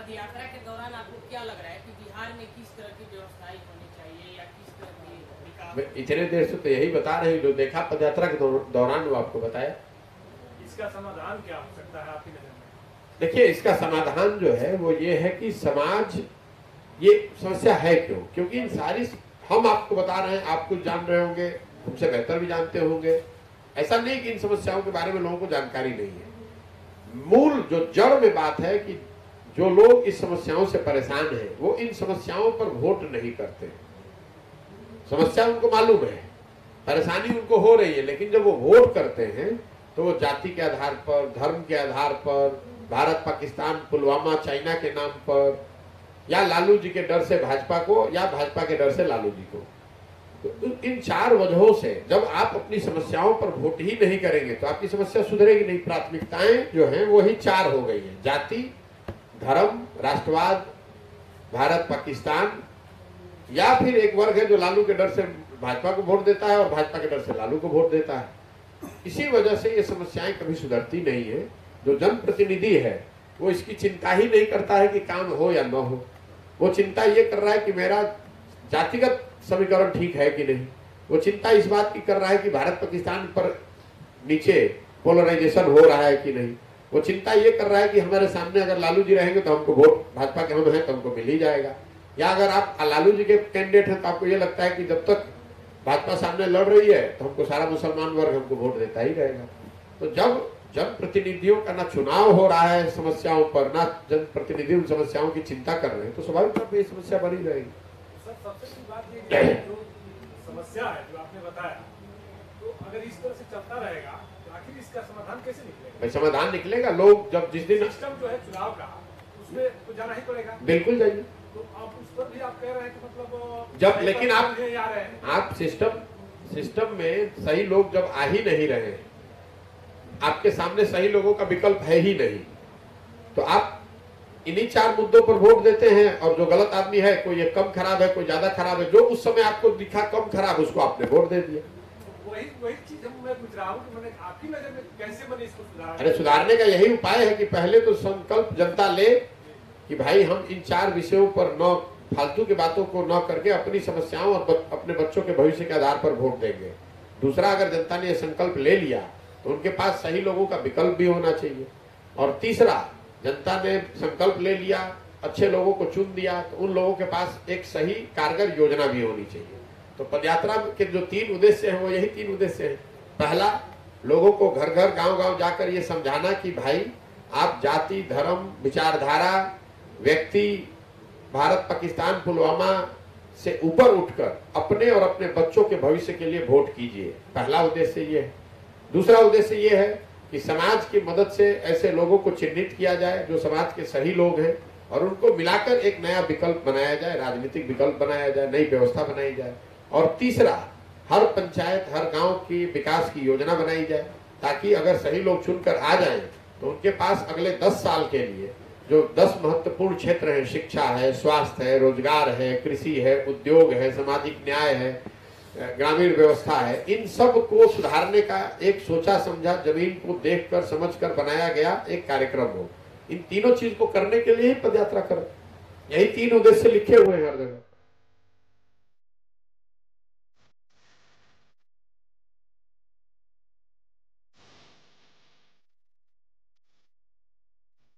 पद यात्रा के दौरान आपको क्या लग रहा है कि बिहार में किस तरह की व्यवस्थाएं होनी चाहिए या किस तरह की विकास? इतने देर से तो यही बता रहे हैं, जो देखा पद यात्रा के दौरान वो आपको बताया। इसका समाधान क्या हो सकता है आपकी नजर में? देखिए, इसका समाधान जो है वो ये है कि समाज, ये समस्या है क्यों, क्योंकि इन सारी, हम आपको बता रहे हैं, आप कुछ जान रहे होंगे, हमसे बेहतर भी जानते होंगे। ऐसा नहीं कि इन समस्याओं के बारे में लोगों को जानकारी नहीं है। मूल जो जड़ में बात है कि जो लोग इस समस्याओं से परेशान हैं वो इन समस्याओं पर वोट नहीं करते। समस्या उनको मालूम है, परेशानी उनको हो रही है, लेकिन जब वो वोट करते हैं तो वो जाति के आधार पर, धर्म के आधार पर, भारत पाकिस्तान, पुलवामा, चाइना के नाम पर, या लालू जी के डर से भाजपा को, या भाजपा के डर से लालू जी को। तो इन चार वजहों से जब आप अपनी समस्याओं पर वोट ही नहीं करेंगे तो आपकी समस्या सुधरेगी नहीं। प्राथमिकताएं जो हैं वो ही चार हो गई हैं: जाति, धर्म, राष्ट्रवाद, भारत पाकिस्तान, या फिर एक वर्ग है जो लालू के डर से भाजपा को वोट देता है और भाजपा के डर से लालू को वोट देता है। इसी वजह से ये समस्याएं कभी सुधरती नहीं है। जो जनप्रतिनिधि है वो इसकी चिंता ही नहीं करता है कि काम हो या न हो, वो चिंता ये कर रहा है कि मेरा जातिगत समीकरण ठीक है कि नहीं। वो चिंता इस बात की कर रहा है कि भारत पाकिस्तान पर नीचे पोलराइजेशन हो रहा है कि नहीं। वो चिंता ये कर रहा है कि हमारे सामने अगर लालू जी रहेंगे तो हमको वोट, भाजपा के हम हैं तो हमको मिल ही जाएगा। या अगर आप लालू जी के कैंडिडेट हैं तो आपको ये लगता है कि जब तक भाजपा सामने लड़ रही है तो हमको सारा मुसलमान वर्ग हमको वोट देता ही रहेगा। तो जब जनप्रतिनिधियों का ना चुनाव हो रहा है समस्याओं पर, ना जनप्रतिनिधि उन समस्याओं की चिंता कर रहे हैं, तो स्वाभाविक तौर पर ये समस्या बनी रहेगी। सर, सबसे बड़ी बात ये है जो समस्या है जो आपने बताया, तो अगर इस तरह से चलता रहेगा तो आखिर इसका समाधान कैसे निकलेगा? भाई समाधान निकलेगा, लोग जब जिस दिन सिस्टम जो है चुनाव का, उसमें तो जाना ही पड़ेगा। बिल्कुल जाइए। तो आप उस पर भी आप कह रहे हैं कि मतलब जब, लेकिन आप सिस्टम में सही लोग जब आ ही नहीं रहे, आपके सामने सही लोगों का विकल्प है ही नहीं, तो आप इन्हीं चार मुद्दों पर वोट देते हैं। और जो गलत आदमी है, कोई ये कम खराब है, कोई ज्यादा खराब है, जो उस समय आपको दिखा कम खराब, उसको आपने वोट दे दिया। वही चीज मैं पूछ रहा हूँ कि मैंने आपकी नजर में कैसे बने इसको सुधारना? अरे सुधारने का यही उपाय है कि पहले तो संकल्प जनता ले कि भाई हम इन चार विषयों पर न फालतू की बातों को न करके अपनी समस्याओं और अपने बच्चों के भविष्य के आधार पर वोट देंगे। दूसरा, अगर जनता ने यह संकल्प ले लिया तो उनके पास सही लोगों का विकल्प भी होना चाहिए। और तीसरा, जनता ने संकल्प ले लिया, अच्छे लोगों को चुन दिया, तो उन लोगों के पास एक सही कारगर योजना भी होनी चाहिए। तो पदयात्रा के जो तीन उद्देश्य हैं वो यही तीन उद्देश्य हैं। पहला, लोगों को घर घर गांव गांव जाकर ये समझाना कि भाई आप जाति, धर्म, विचारधारा, व्यक्ति, भारत पाकिस्तान, पुलवामा से ऊपर उठकर अपने और अपने बच्चों के भविष्य के लिए वोट कीजिए। पहला उद्देश्य ये है। दूसरा उद्देश्य ये है कि समाज की मदद से ऐसे लोगों को चिन्हित किया जाए जो समाज के सही लोग हैं और उनको मिलाकर एक नया विकल्प बनाया जाए, राजनीतिक विकल्प बनाया जाए, नई व्यवस्था बनाई जाए। और तीसरा, हर पंचायत, हर गांव की विकास की योजना बनाई जाए, ताकि अगर सही लोग चुनकर आ जाएं तो उनके पास अगले 10 साल के लिए जो 10 महत्वपूर्ण क्षेत्र हैं, शिक्षा है, स्वास्थ्य है, रोजगार है, कृषि है, उद्योग है, सामाजिक न्याय है, ग्रामीण व्यवस्था है, इन सब को सुधारने का एक सोचा समझा, जमीन को देखकर समझकर बनाया गया एक कार्यक्रम हो। इन तीनों चीज को करने के लिए ही पदयात्रा करो। यही तीन उद्देश्य लिखे हुए हैं हर जगह।